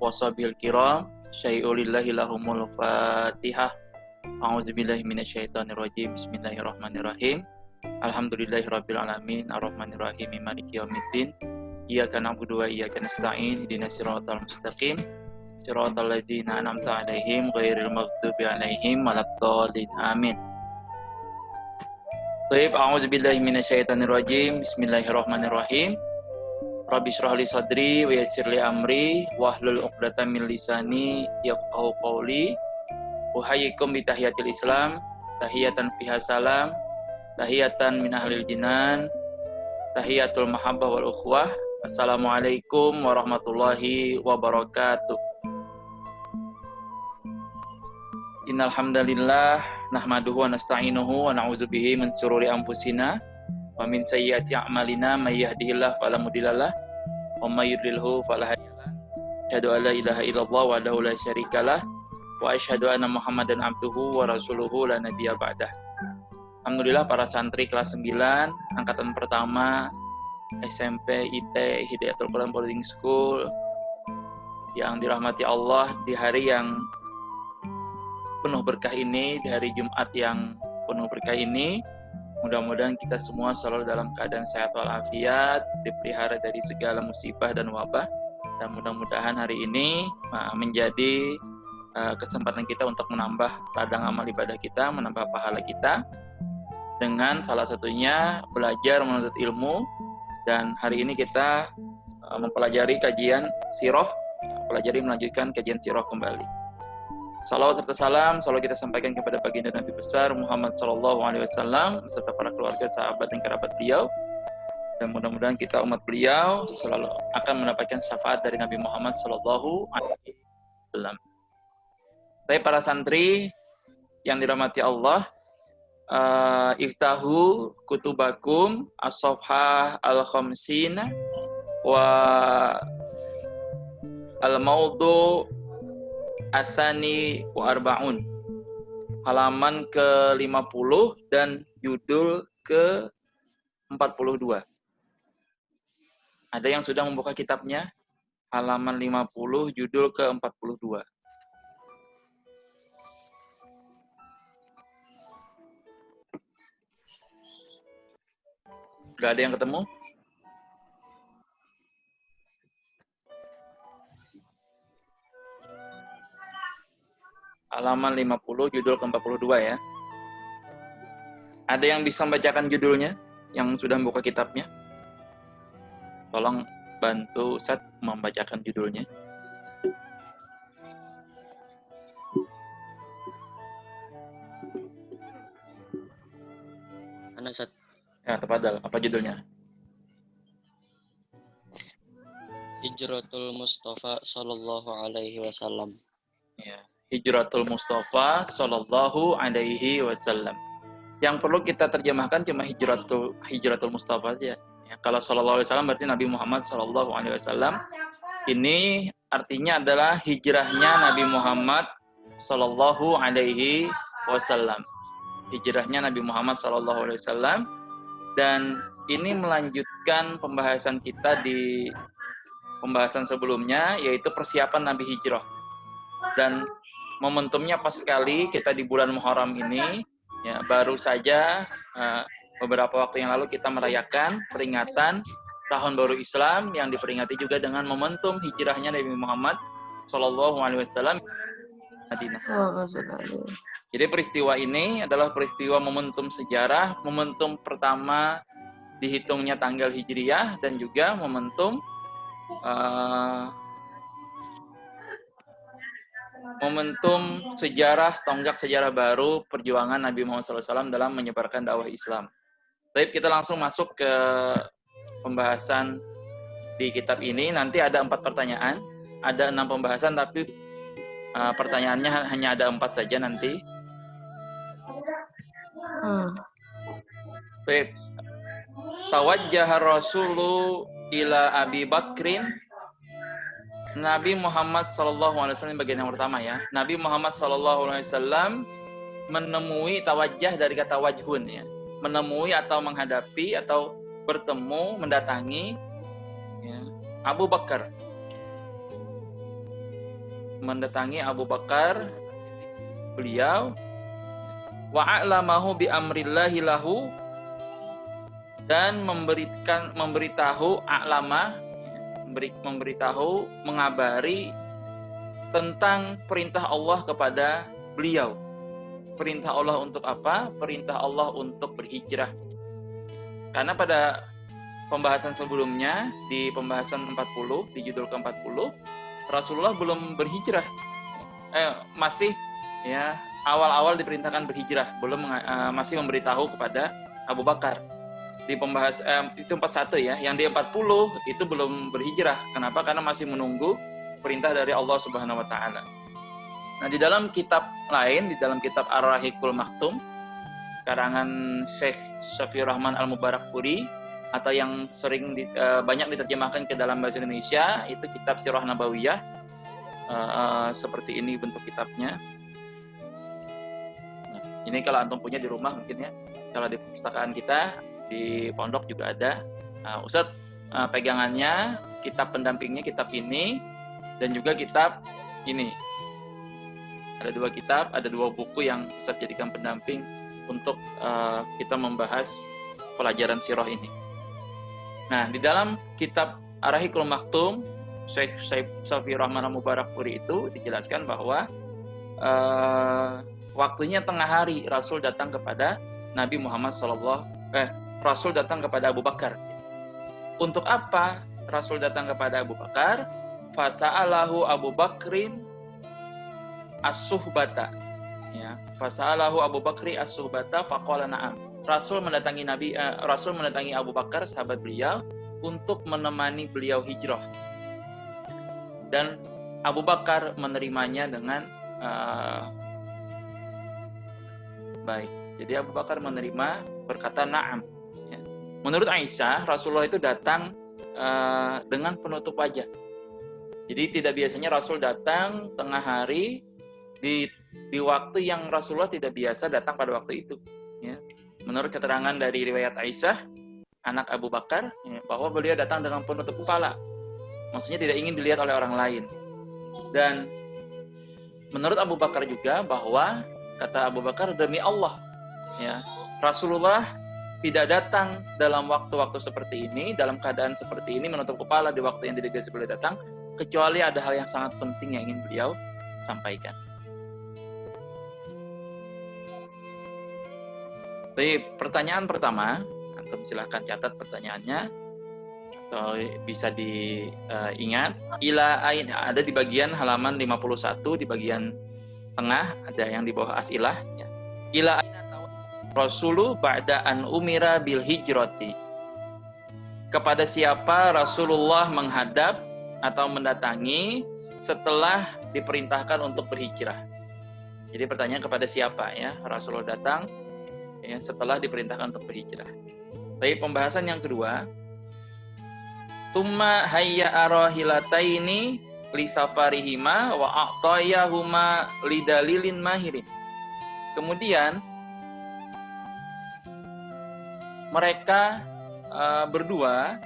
washabil kiram syai'ulillahi lahumul fatihah. A'udzubillahi minasyaitonirrajim. Bismillahirrahmanirrahim. Alhamdulillahirabbil alamin arrahmanirrahim maliki yaumiddin. Iyyaka na'budu wa iyyaka nasta'in ihdinas siratal mustaqim siratal ladzina an'amta 'alaihim ghairil maghdubi 'alaihim waladdallin. Amin. Baik, a'udzubillahi minasyaitonirrajim. Bismillahirrahmanirrahim. Rabbi shrah li sadri wa yassir li amri wahlul 'uqdatam min lisani yafqahu qawli. Uhayyikum bi tahiyatil Islam, tahiyatan fiha salam, tahiyatan min ahlil jinan, tahiyatul mahabbah wal ukhwah. Assalamualaikum warahmatullahi wabarakatuh. Innal hamdalillah nahmaduhu wa nasta'inuhu wa na'udzu bihi min shururi anfusina wa min sayyiati a'malina may yahdihillahu fala mudhillalah wa may yudlilhu fala hadiyalah. Asyhadu an la ilaha illallah wahdahu la syarikalah wa asyhadu anna Muhammadan abduhu wa rasuluhu la nabiyya ba'dah. Alhamdulillah para santri kelas 9 angkatan pertama SMP IT Hidayatul Quran Boarding School yang dirahmati Allah di hari yang penuh berkah ini, di hari Jumat yang penuh berkah ini, mudah-mudahan kita semua selalu dalam keadaan sehat walafiat, dipelihara dari segala musibah dan wabah, dan mudah-mudahan hari ini menjadi kesempatan kita untuk menambah ladang amal ibadah kita, menambah pahala kita, dengan salah satunya belajar menuntut ilmu. Dan hari ini kita mempelajari kajian sirah, melanjutkan kajian sirah kembali. Salawat serta salam selalu kita sampaikan kepada baginda Nabi besar Muhammad SAW beserta para keluarga, sahabat dan kerabat beliau. Dan mudah-mudahan kita umat beliau selalu akan mendapatkan syafaat dari Nabi Muhammad SAW. Tapi para santri yang dirahmati Allah, iftahu kutubakum as-safhah al-khamsin wa al-mawdu Atsani wa arba'un, halaman ke-50 dan judul ke-42. Ada yang sudah membuka kitabnya? Halaman 50, judul ke-42. Sudah ada yang ketemu? Halaman 50, judul ke-42 ya. Ada yang bisa membacakan judulnya? Yang sudah membuka kitabnya? Tolong bantu Ustaz membacakan judulnya. Mana Ustaz? Ya, tafadhal. Apa judulnya? Hijratul Mustafa sallallahu alaihi wasallam. Ya. Hijratul Mustafa sallallahu alaihi wasallam. Yang perlu kita terjemahkan cuma hijratul Mustafa saja. Ya, kalau sallallahu alaihi wasallam berarti Nabi Muhammad sallallahu alaihi wasallam. Ini artinya adalah hijrahnya Nabi Muhammad sallallahu alaihi wasallam. Hijrahnya Nabi Muhammad sallallahu alaihi wasallam, dan ini melanjutkan pembahasan kita di pembahasan sebelumnya, yaitu persiapan Nabi hijrah. Dan momentumnya pas sekali kita di bulan Muharram ini, ya, baru saja beberapa waktu yang lalu kita merayakan peringatan Tahun Baru Islam yang diperingati juga dengan momentum hijrahnya Nabi Muhammad Shallallahu Alaihi Wasallam Madinah. Jadi peristiwa ini adalah peristiwa momentum sejarah, momentum pertama dihitungnya tanggal Hijriyah, dan juga momentum sejarah, tonggak sejarah baru perjuangan Nabi Muhammad SAW dalam menyebarkan dakwah Islam. Baik, kita langsung masuk ke pembahasan di kitab ini. Nanti ada 4 pertanyaan, ada 6 pembahasan, tapi pertanyaannya hanya ada 4 saja nanti. Baik. Tawajjaha Rasulu ila Abi Bakrin. Nabi Muhammad SAW bagian yang pertama ya. Nabi Muhammad SAW menemui, tawajjah dari kata wajhun ya. Menemui atau menghadapi atau bertemu, mendatangi ya, Abu Bakar. mendatangi Abu Bakar, beliau wa a'lamahu bi amrillahi lahu, dan memberitahu mengabari tentang perintah Allah kepada beliau. Perintah Allah untuk apa? Perintah Allah untuk berhijrah. Karena pada pembahasan sebelumnya, di pembahasan 40, di judul ke-40, Rasulullah belum berhijrah. Masih ya awal-awal diperintahkan berhijrah, belum masih memberitahu kepada Abu Bakar. Di pembahasan itu 41 ya, yang di 40 itu belum berhijrah. Kenapa? Karena masih menunggu perintah dari Allah Subhanahu wa taala. Nah, di dalam kitab lain, di dalam kitab Ar-Rahiqul Maktum karangan Syekh Syafiur Rahman Al-Mubarakfuri, atau yang sering banyak diterjemahkan ke dalam bahasa Indonesia, itu kitab Sirah Nabawiyah. Seperti ini bentuk kitabnya. Nah, ini kalau antum punya di rumah mungkin ya. Kalau di perpustakaan kita di pondok juga ada. Ustadz pegangannya, kitab pendampingnya kitab ini, dan juga kitab ini. Ada 2 kitab, ada 2 buku yang Ustadz jadikan pendamping untuk kita membahas pelajaran sirah ini. Nah, di dalam kitab Ar-Rahiqul Maktum, Syekh Syafiur Rahman Al-Mubarakfuri itu dijelaskan bahwa waktunya tengah hari Rasul datang kepada Nabi Muhammad Rasul datang kepada Abu Bakar. Untuk apa Rasul datang kepada Abu Bakar? Fasa'alahu Abu Bakrin as-suhbata. Ya, fasa'alahu Abu Bakri as-suhbata faqala na'am. Rasul mendatangi Abu Bakar, sahabat beliau, untuk menemani beliau hijrah. Dan Abu Bakar menerimanya dengan baik. Jadi Abu Bakar menerima, berkata na'am. Ya. Menurut Aisyah, Rasulullah itu datang dengan penutup wajah. Jadi tidak biasanya Rasul datang tengah hari di waktu yang Rasulullah tidak biasa datang pada waktu itu. Ya. Menurut keterangan dari riwayat Aisyah, anak Abu Bakar, ya, bahwa beliau datang dengan penutup kepala. Maksudnya tidak ingin dilihat oleh orang lain. Dan menurut Abu Bakar juga bahwa, kata Abu Bakar, demi Allah, ya, Rasulullah tidak datang dalam waktu-waktu seperti ini, dalam keadaan seperti ini, menutup kepala di waktu yang tidak biasa beliau datang, kecuali ada hal yang sangat penting yang ingin beliau sampaikan. Baik, pertanyaan pertama, antum silahkan catat pertanyaannya atau bisa diingat. Ila ain, ada di bagian halaman 51, di bagian tengah ada yang di bawah asilah. Ya. Ila ain Rasulu ba'da an umira bil hijrati. Kepada siapa Rasulullah menghadap atau mendatangi setelah diperintahkan untuk berhijrah. Jadi pertanyaan kepada siapa ya Rasulullah datang ya, setelah diperintahkan untuk berhijrah. Baik, pembahasan yang kedua. Tumma hayya arahilataini li safarihima wa a'tayahuma lidalilin mahirin. Kemudian mereka berdua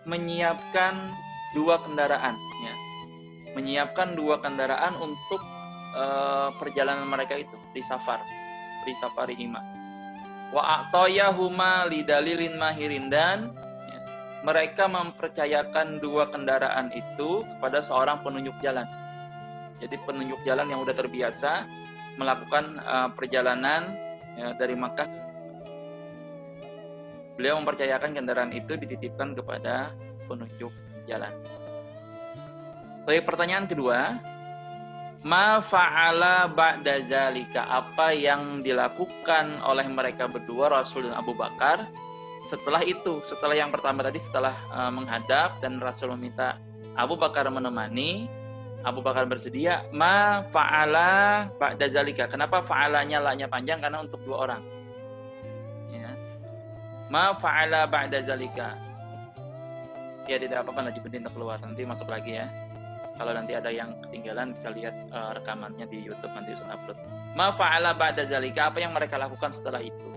menyiapkan 2 kendaraan ya. Menyiapkan 2 kendaraan untuk perjalanan mereka itu di safarihima. Wa a'tayahuma lidalilin mahirin, dan ya, mereka mempercayakan 2 kendaraan itu kepada seorang penunjuk jalan. Jadi penunjuk jalan yang sudah terbiasa melakukan perjalanan ya, dari Makkah. Beliau mempercayakan kendaraan itu dititipkan kepada penunjuk jalan. Baik, pertanyaan kedua. Ma fa'ala ba'da zalika, apa yang dilakukan oleh mereka berdua, Rasul dan Abu Bakar, setelah itu? Setelah yang pertama tadi, setelah menghadap dan Rasul meminta Abu Bakar menemani, Abu Bakar bersedia. Ma fa'ala ba'da zalika. Kenapa fa'alanya la-nya panjang? Karena untuk 2 orang. Ya. Ma fa'ala ba'da zalika. Ya tidak apa-apa, Najib Bendin keluar, nanti masuk lagi ya. Kalau nanti ada yang ketinggalan bisa lihat rekamannya di YouTube, nanti saya upload. Ma fa'ala ba'da zalika, apa yang mereka lakukan setelah itu?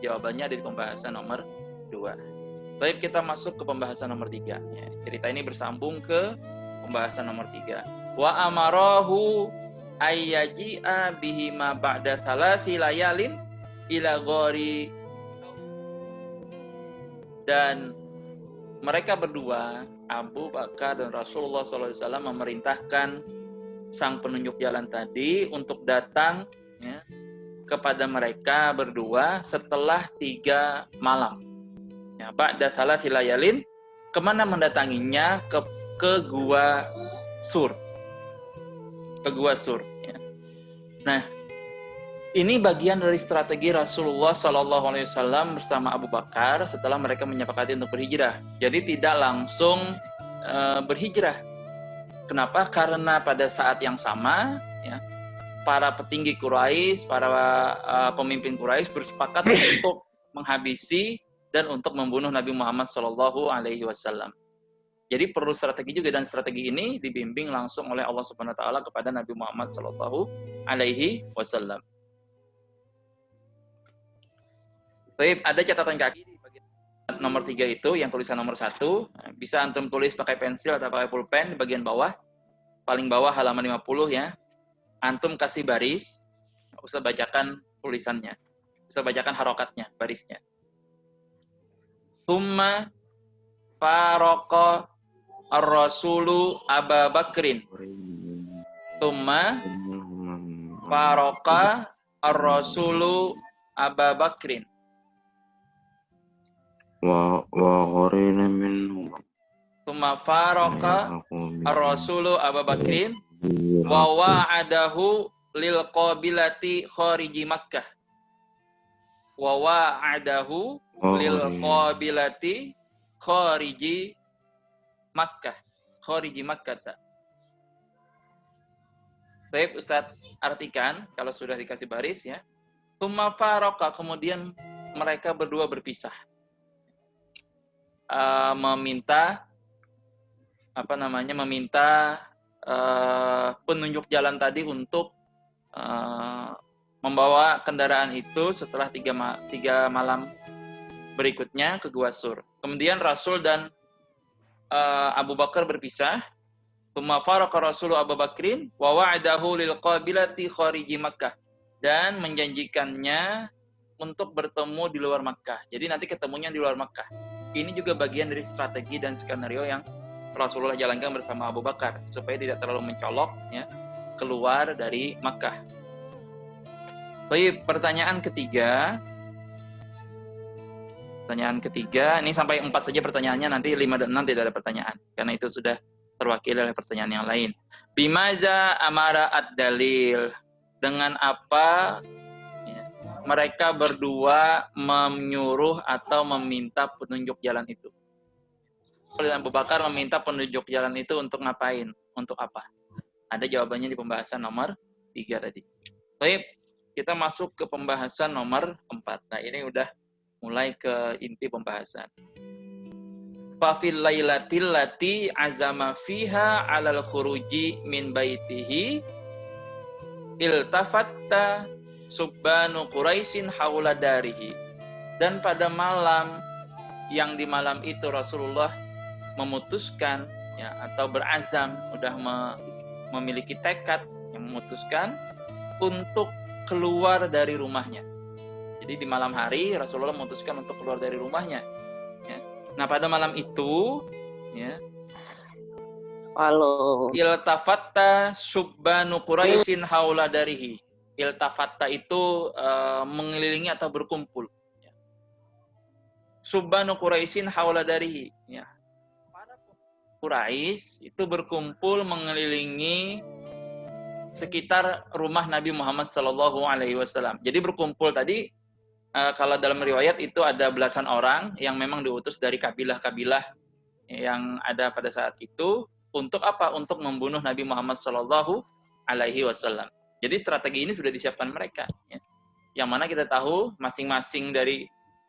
Jawabannya ada di pembahasan nomor 2. Baik, kita masuk ke pembahasan nomor 3. Ya, cerita ini bersambung ke Pembahasan nomor 3. Wa amarahu ayyaji'a bihima ba'da thalathi layalin ila ghori, dan mereka berdua, Abu Bakar dan Rasulullah SAW, memerintahkan sang penunjuk jalan tadi untuk datang ya, kepada mereka berdua setelah 3 malam. Ya, ba'da thalathi layalin, kemana mendatanginya? Ke Gua Sur. Ke Gua Sur. Ya. Nah, ini bagian dari strategi Rasulullah SAW bersama Abu Bakar setelah mereka menyepakati untuk berhijrah. Jadi tidak langsung berhijrah. Kenapa? Karena pada saat yang sama, ya, para petinggi Quraisy, para pemimpin Quraisy bersepakat untuk menghabisi dan untuk membunuh Nabi Muhammad SAW. Jadi perlu strategi juga, dan strategi ini dibimbing langsung oleh Allah Subhanahu Wa Taala kepada Nabi Muhammad SAW. Baik, ada catatan kaki di bagian nomor 3 itu, yang tulisan nomor 1. Bisa antum tulis pakai pensil atau pakai pulpen di bagian bawah. Paling bawah halaman 50 ya. Antum kasih baris, usah bacakan tulisannya. Usah bacakan harokatnya, barisnya. Thumma faraqa ar-rasulu Aba Bakrin. Thumma faraqa ar-rasulu Aba Bakrin. Wa qarina minhum. Thumma faraqa ar-rasulu Aba Bakrin wa wa'adahu lil qabilati khariji Makkah. Wa wa'adahu lil qabilati khariji Makkah. Khariji Makkah. Baik, Ustaz artikan kalau sudah dikasih baris ya. Tsumma faraqa, kemudian mereka berdua berpisah. Meminta penunjuk jalan tadi untuk membawa kendaraan itu setelah 3 malam berikutnya ke Gua Sur. Kemudian Rasul dan Abu Bakar berpisah. Tsumma faraqa Rasulu Abu Bakrin wa wa'adahu lil qabilati khariji Makkah, dan menjanjikannya untuk bertemu di luar Makkah. Jadi nanti ketemunya di luar Makkah. Ini juga bagian dari strategi dan skenario yang Rasulullah jalankan bersama Abu Bakar supaya tidak terlalu mencolok ya, keluar dari Makkah. Baik, pertanyaan ketiga, ini sampai 4 saja pertanyaannya, nanti 5 dan 6 tidak ada pertanyaan, karena itu sudah terwakili oleh pertanyaan yang lain. Bimaza amara ad-dalil, dengan apa ya, mereka berdua menyuruh atau meminta penunjuk jalan itu. Abu Bakar meminta penunjuk jalan itu untuk ngapain? Untuk apa? Ada jawabannya di pembahasan nomor 3 tadi. Baik, kita masuk ke pembahasan nomor 4. Nah, ini udah mulai ke inti pembahasan. Fafil lailatil lati azama fiha 'alal khuruji min baitihi iltafatta subbanu Quraisyin haula darihi. Dan pada malam yang di malam itu Rasulullah memutuskan ya, atau berazam, udah memiliki tekad yang memutuskan untuk keluar dari rumahnya. Jadi di malam hari Rasulullah memutuskan untuk keluar dari rumahnya. Ya. Nah pada malam itu, ya, iltafatta subbanu Quraisyin haula darihi. Iltafatta itu mengelilingi atau berkumpul. Ya. Subbanu Quraisyin haula darihi. Ya. Para Quraisy itu berkumpul mengelilingi sekitar rumah Nabi Muhammad SAW. Jadi berkumpul tadi, kalau dalam riwayat itu ada belasan orang yang memang diutus dari kabilah-kabilah yang ada pada saat itu. Untuk apa? Untuk membunuh Nabi Muhammad SAW. Jadi strategi ini sudah disiapkan mereka. Ya. Yang mana kita tahu masing-masing dari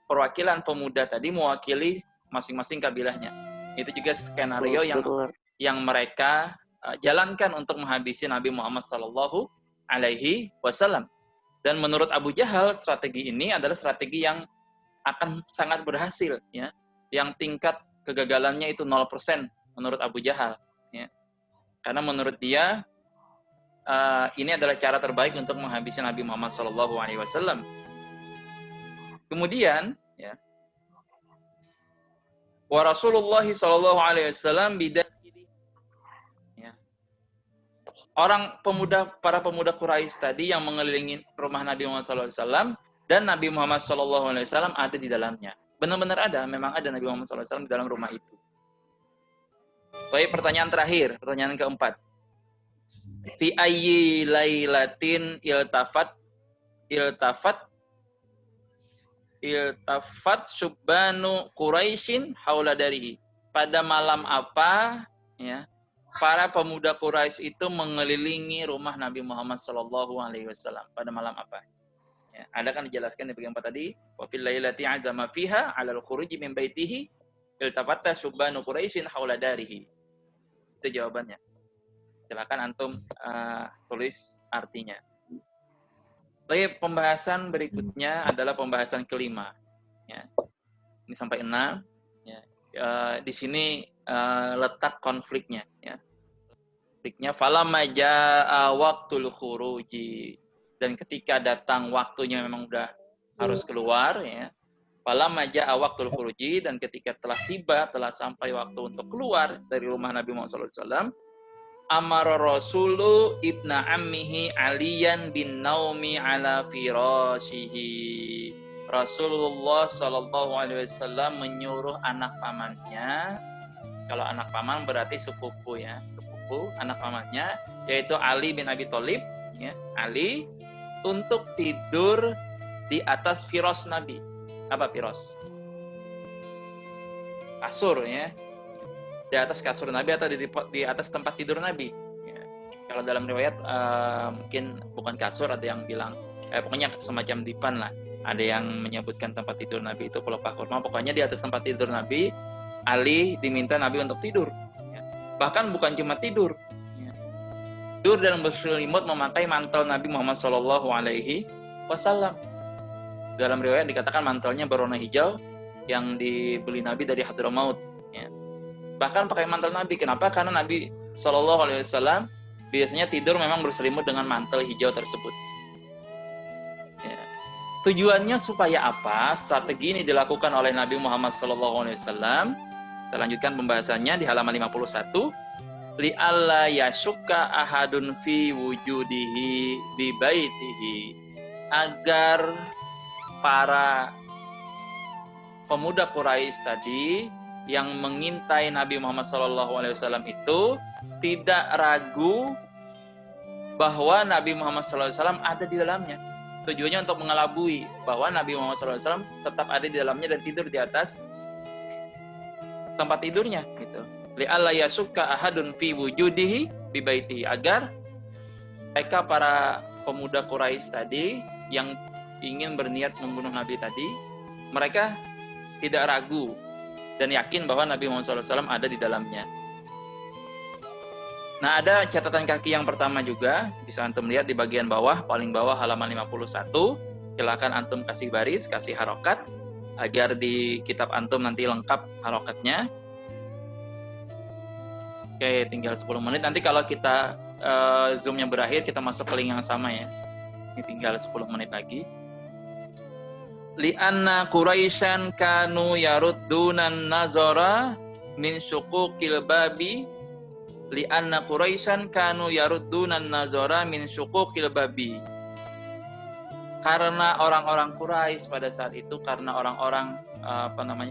perwakilan pemuda tadi mewakili masing-masing kabilahnya. Itu juga skenario yang mereka jalankan untuk menghabisi Nabi Muhammad SAW. Dan menurut Abu Jahal, strategi ini adalah strategi yang akan sangat berhasil, ya. Yang tingkat kegagalannya itu 0% menurut Abu Jahal, ya. Karena menurut dia ini adalah cara terbaik untuk menghabisi Nabi Muhammad SAW. Kemudian, ya, wa Rasulullah SAW para pemuda Quraisy tadi yang mengelilingi rumah Nabi Muhammad SAW dan Nabi Muhammad SAW ada di dalamnya. Benar-benar ada, memang ada Nabi Muhammad SAW di dalam rumah itu. Baik, pertanyaan terakhir, pertanyaan keempat. Fi ayyi lailatin iltafat subbanu Quraisyin haula darihi. Pada malam apa, ya, para pemuda Quraisy itu mengelilingi rumah Nabi Muhammad SAW. Pada malam apa? Ya, ada kan dijelaskan di bagian 4 tadi. Wa fil lailati azama fiha 'alal khuruji min baitihi iltafatta subbanu Quraisyin haula darihi. Itu jawabannya. Silakan antum tulis artinya. Baik, pembahasan berikutnya adalah pembahasan kelima. Ya. Ini sampai 6. Ya. Di sini letak konfliknya. Ya. Konfliknya falamma jaa waqtul khuruji. Dan ketika datang waktunya memang udah harus keluar. Ya. Falamma jaa waqtul khuruji. Dan ketika telah sampai waktu untuk keluar dari rumah Nabi Muhammad SAW, amara Rasulu ibna ammihi Aliyan bin Naumi ala firashihi. Rasulullah SAW menyuruh anak pamannya, kalau anak paman berarti sepupu ya, sepupu anak pamannya, yaitu Ali bin Abi Thalib, ya, Ali, untuk tidur di atas firas Nabi. Apa firas? Kasur ya. Di atas kasur Nabi atau di atas tempat tidur Nabi. Ya. Kalau dalam riwayat mungkin bukan kasur, ada yang bilang pokoknya semacam dipan lah. Ada yang menyebutkan tempat tidur Nabi itu pelepah kurma. Pokoknya di atas tempat tidur Nabi, Ali diminta Nabi untuk tidur. Ya. Bahkan bukan cuma tidur. Ya. Tidur dan berselimut memakai mantel Nabi Muhammad SAW. Dalam riwayat dikatakan mantelnya berwarna hijau yang dibeli Nabi dari Hadramaut. Ya. Bahkan pakai mantel Nabi. Kenapa? Karena Nabi SAW biasanya tidur memang berselimut dengan mantel hijau tersebut. Ya. Tujuannya supaya apa? Strategi ini dilakukan oleh Nabi Muhammad SAW. Kita lanjutkan pembahasannya di halaman 51. Li'alla yashukka ahadun fi wujudihi bi baitihi. Agar para pemuda Quraisy tadi yang mengintai Nabi Muhammad SAW itu tidak ragu bahwa Nabi Muhammad SAW ada di dalamnya. Tujuannya untuk mengelabui bahwa Nabi Muhammad SAW tetap ada di dalamnya dan tidur di atas tempat tidurnya. Gitu. Li'alla yasukka ahadun fi wujudihi bi baitihi. Agar mereka para pemuda Quraisy tadi yang ingin berniat membunuh Nabi tadi, mereka tidak ragu dan yakin bahwa Nabi Muhammad SAW ada di dalamnya. Nah, ada catatan kaki yang pertama juga, bisa antum lihat di bagian bawah, paling bawah halaman 51. Silakan antum kasih baris, kasih harokat, agar di kitab antum nanti lengkap harokatnya. Oke, tinggal 10 menit. Nanti kalau kita Zoom-nya berakhir, kita masuk ke link yang sama ya. Ini tinggal 10 menit lagi. Li'anna Quraisyan kanu yaruddunan nazara min syuqukil babi. Li'anna Quraisyan kanu yaruddunan nazara min syuqukil babi. Karena orang-orang Quraisy pada saat itu, karena orang-orang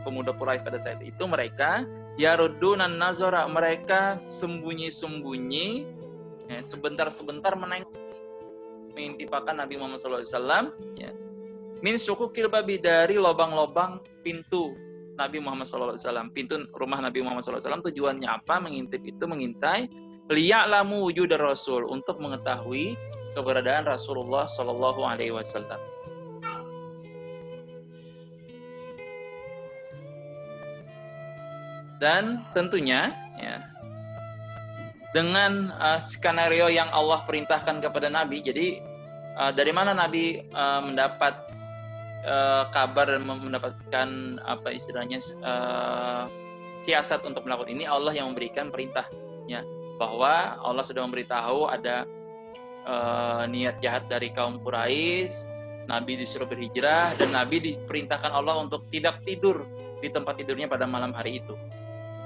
pemuda Quraisy pada saat itu, mereka yaruddunan nazara, mereka sembunyi-sembunyi, ya, sebentar-sebentar mengintipakan Nabi Muhammad SAW, ya. Min syukukil babi, dari lobang-lobang pintu Nabi Muhammad SAW, pintu rumah Nabi Muhammad SAW. Tujuannya apa? Mengintip itu, mengintai liya'lamu wujudar Rasul, untuk mengetahui keberadaan Rasulullah SAW. Dan tentunya ya, dengan skenario yang Allah perintahkan kepada Nabi. Jadi dari mana Nabi mendapat kabar dan mendapatkan apa istilahnya siasat untuk melakukan ini? Allah yang memberikan perintah. Ya, bahwa Allah sudah memberitahu ada niat jahat dari kaum Quraisy. Nabi disuruh berhijrah dan Nabi diperintahkan Allah untuk tidak tidur di tempat tidurnya pada malam hari itu.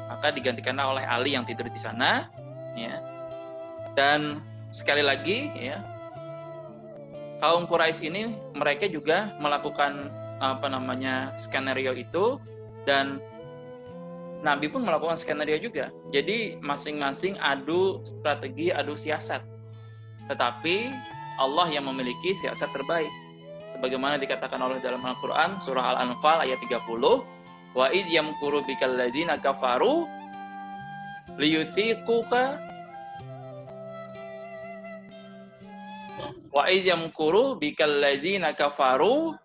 Maka digantikanlah oleh Ali yang tidur di sana, ya. Dan sekali lagi, ya, kaum Quraisy ini mereka juga melakukan skenario itu, dan Nabi pun melakukan skenario juga. Jadi masing-masing adu strategi, adu siasat. Tetapi Allah yang memiliki siasat terbaik. Sebagaimana dikatakan oleh dalam Al-Quran, surah Al-Anfal ayat 30, wa idh yamkuru bikal ladzina kafaru liyuthiquka wa idh yamkuru bikal ladzina kafaru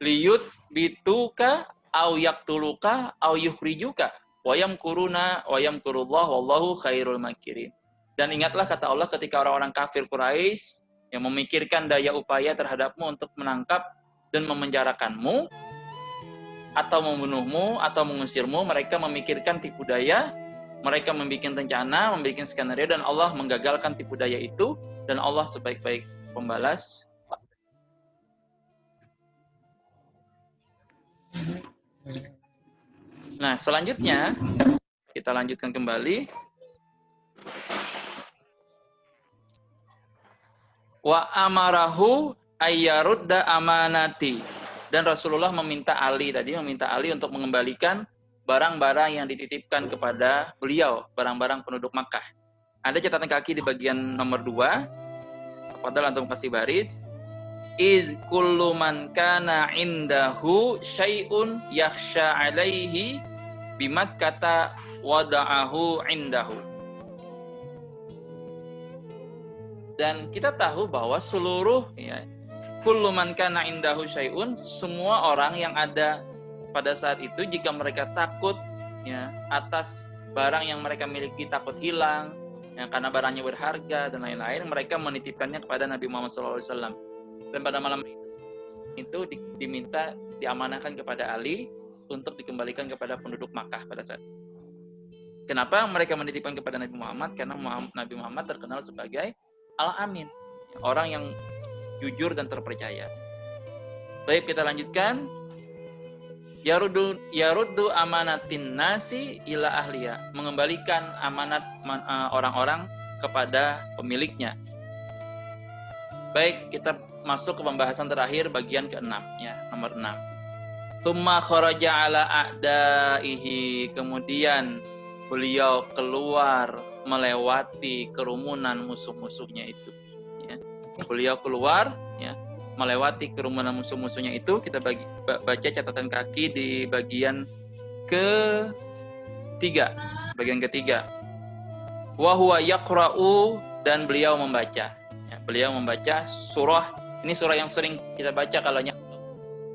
liyuthbituka aw yaqtuluka aw yukhrijuka wa yamkuruna wa yamkurullah wallahu khairul makirin. Dan ingatlah kata Allah ketika orang-orang kafir Quraisy yang memikirkan daya upaya terhadapmu untuk menangkap dan memenjarakanmu, atau membunuhmu, atau mengusirmu, mereka memikirkan tipu daya, mereka membuat rencana, membuat skenario, dan Allah menggagalkan tipu daya itu, dan Allah sebaik-baik pembalas. Nah, selanjutnya, kita lanjutkan kembali. Wa amarahu ayyarudda amanati. Dan Rasulullah meminta Ali untuk mengembalikan barang-barang yang dititipkan kepada beliau, barang-barang penduduk Makkah. Ada catatan kaki di bagian nomor 2. Padahal antum kasih baris. Iz kullu man kana indahu syai'un yakhsha alaihi bimakkata wada'ahu indahu. Dan kita tahu bahwa seluruh, ya, kullu man kana indahu syai'un, semua orang yang ada pada saat itu, jika mereka takut, ya, atas barang yang mereka miliki, takut hilang, ya, karena barangnya berharga dan lain-lain, mereka menitipkannya kepada Nabi Muhammad SAW. Dan pada malam itu diminta, diamanahkan kepada Ali untuk dikembalikan kepada penduduk Makkah pada saat itu. Kenapa mereka menitipkan kepada Nabi Muhammad? Karena Nabi Muhammad terkenal sebagai Al-Amin, orang yang jujur dan terpercaya. Baik, kita lanjutkan. Yaruddu amanatin nasi ila ahliya, mengembalikan amanat orang-orang kepada pemiliknya. Baik, kita masuk ke pembahasan terakhir bagian ke-6, ya, nomor 6. Tsumma kharaja ala a'daihi, kemudian beliau keluar melewati kerumunan musuh-musuhnya itu. Beliau keluar, ya, melewati kerumunan musuh-musuhnya itu. Kita baca catatan kaki di bagian ketiga. Wa huwa yaqra'u, dan beliau membaca. Ya, beliau membaca surah. Ini surah yang sering kita baca kalau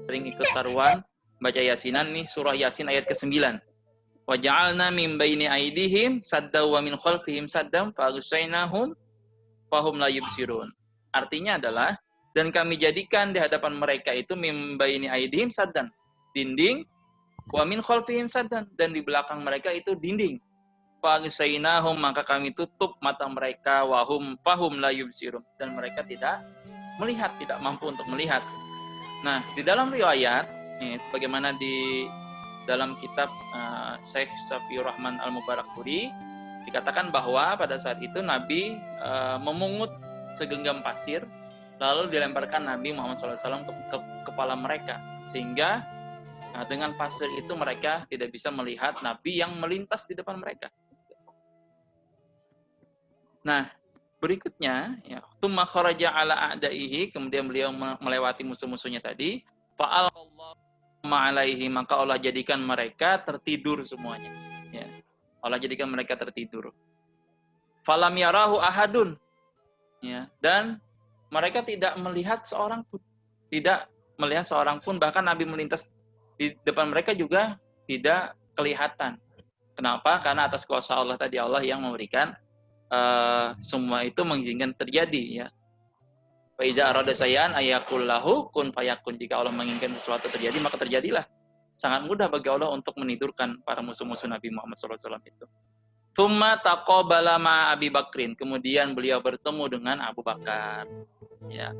sering ikut taruhan baca Yasinan, nih surah Yasin ayat ke-9. Wa ja'alna min baini aydihim saddaw wa min khalfihim saddam fa aghshaynahum fahum la yubsirun. Artinya adalah, dan kami jadikan di hadapan mereka itu mim baini aidihim saddan, dinding, wa min khalfihim saddan, dan di belakang mereka itu dinding. Fa aghshaynahum, maka kami tutup mata mereka, wa hum fahum la yubsirun, dan mereka tidak melihat, tidak mampu untuk melihat. Nah, di dalam riwayat, sebagaimana di dalam kitab Syekh Safiur Rahman Al-Mubarakfuri, dikatakan bahwa pada saat itu Nabi memungut segenggam pasir, lalu dilemparkan Nabi Muhammad SAW ke kepala mereka, sehingga dengan pasir itu mereka tidak bisa melihat Nabi yang melintas di depan mereka. Nah, berikutnya, ya, tsumma kharaja ala a'daihi, kemudian beliau melewati musuh-musuhnya tadi, fa'alqallahu ma'alaihi, maka Allah jadikan mereka tertidur semuanya. Ya, Allah jadikan mereka tertidur. Falam yarahu ahadun, ya, dan mereka tidak melihat seorang pun, bahkan Nabi melintas di depan mereka juga tidak kelihatan. Kenapa? Karena atas kuasa Allah tadi, Allah yang memberikan semua itu, mengizinkan terjadi, ya. Fa iza arada sayyan ayaqul lahu kun fayakun, jika Allah menginginkan sesuatu terjadi, maka terjadilah. Sangat mudah bagi Allah untuk menidurkan para musuh-musuh Nabi Muhammad SAW itu. Tsumma taqabala ma'a Abi Bakrin. Kemudian beliau bertemu dengan Abu Bakar. Ya.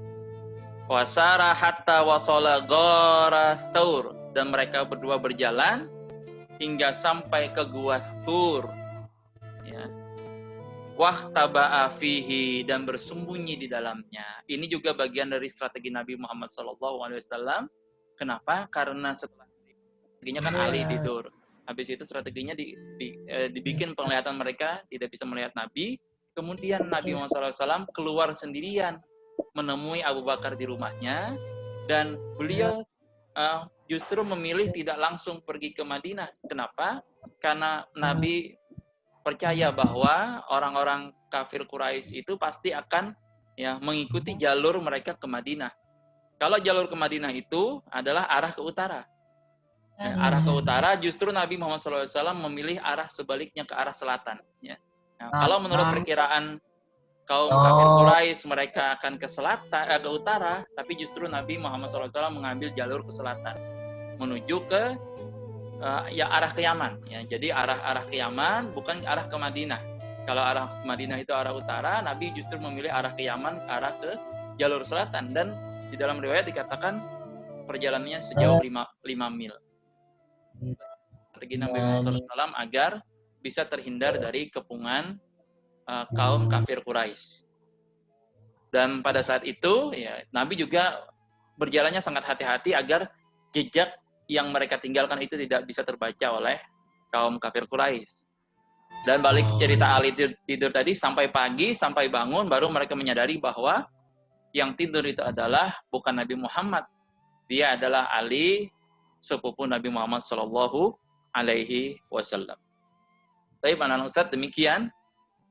Wasara hatta wasala ghara Tsaur. Dan mereka berdua berjalan hingga sampai ke gua Tsur. Ya. Wahtaba'a fihi, dan bersembunyi di dalamnya. Ini juga bagian dari strategi Nabi Muhammad SAW. Kenapa? Karena setelah strateginya kan Ali tidur. Habis itu strateginya dibikin penglihatan mereka tidak bisa melihat Nabi. Kemudian Nabi Muhammad SAW keluar sendirian menemui Abu Bakar di rumahnya, dan beliau justru memilih tidak langsung pergi ke Madinah. Kenapa? Karena Nabi percaya bahwa orang-orang kafir Quraisy itu pasti akan mengikuti jalur mereka ke Madinah. Kalau jalur ke Madinah itu adalah arah ke utara. Arah ke utara, justru Nabi Muhammad SAW memilih arah sebaliknya ke arah selatan. Ya. Nah, kalau menurut perkiraan kaum kafir Quraisy, mereka akan ke selatan, ke utara, tapi justru Nabi Muhammad SAW mengambil jalur ke selatan, menuju ke arah ke Yaman. Ya. Jadi arah ke Yaman, bukan arah ke Madinah. Kalau arah ke Madinah itu arah utara, Nabi justru memilih arah ke Yaman, arah ke jalur selatan. Dan di dalam riwayat dikatakan perjalanannya sejauh 5 mil. Strategi Nabi Muhammad SAW agar bisa terhindar dari kepungan kaum kafir Quraisy. Dan pada saat itu, ya, Nabi juga berjalannya sangat hati-hati agar jejak yang mereka tinggalkan itu tidak bisa terbaca oleh kaum kafir Quraisy. Dan balik cerita Ali tidur tadi, sampai pagi, sampai bangun, baru mereka menyadari bahwa yang tidur itu adalah bukan Nabi Muhammad. Dia adalah Ali, sepupu Nabi Muhammad Shallallahu Alaihi Wasallam. Baik, anak Ustadz, demikian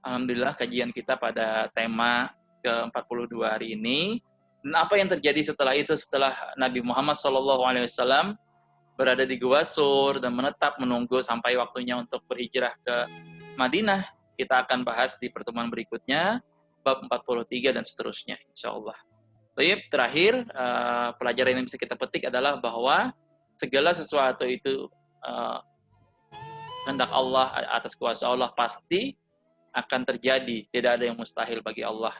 alhamdulillah kajian kita pada tema ke-42 hari ini. Dan apa yang terjadi setelah itu, setelah Nabi Muhammad Shallallahu Alaihi Wasallam berada di Gua Sur dan menetap menunggu sampai waktunya untuk berhijrah ke Madinah, kita akan bahas di pertemuan berikutnya, bab 43 dan seterusnya, insya Allah. Baik, terakhir pelajaran yang bisa kita petik adalah bahwa segala sesuatu itu kehendak Allah, atas kuasa Allah pasti akan terjadi. Tidak ada yang mustahil bagi Allah.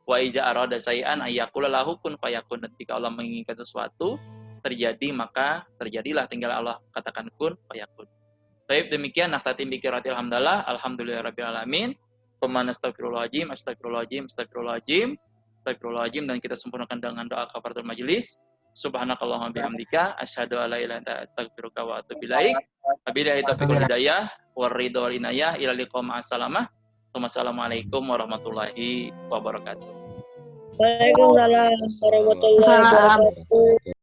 Wa iza arada syai'an ayyaqula lahu kun fayakun. Ketika Allah menginginkan sesuatu terjadi, maka terjadilah. Tinggal Allah katakan kun fayakun. Baik, demikian naftatim bikiratil hamdalah. Alhamdulillahirabbil alamin. Astagfirullahaladzim, astagfirullahaladzim, astagfirullahaladzim, astagfirullahaladzim, dan kita sempurnakan dengan doa kafaratul majelis. Subhanakallahumma bihamdika asyhadu an la ilaha illa anta astaghfiruka wa atubu ilaik. Wabillahi taufiq wal hidayah war ridha wal inayah ila liqa ma'assalamah. Wassalamualaikum warahmatullahi wabarakatuh. Waalaikumsalam warahmatullahi wabarakatuh.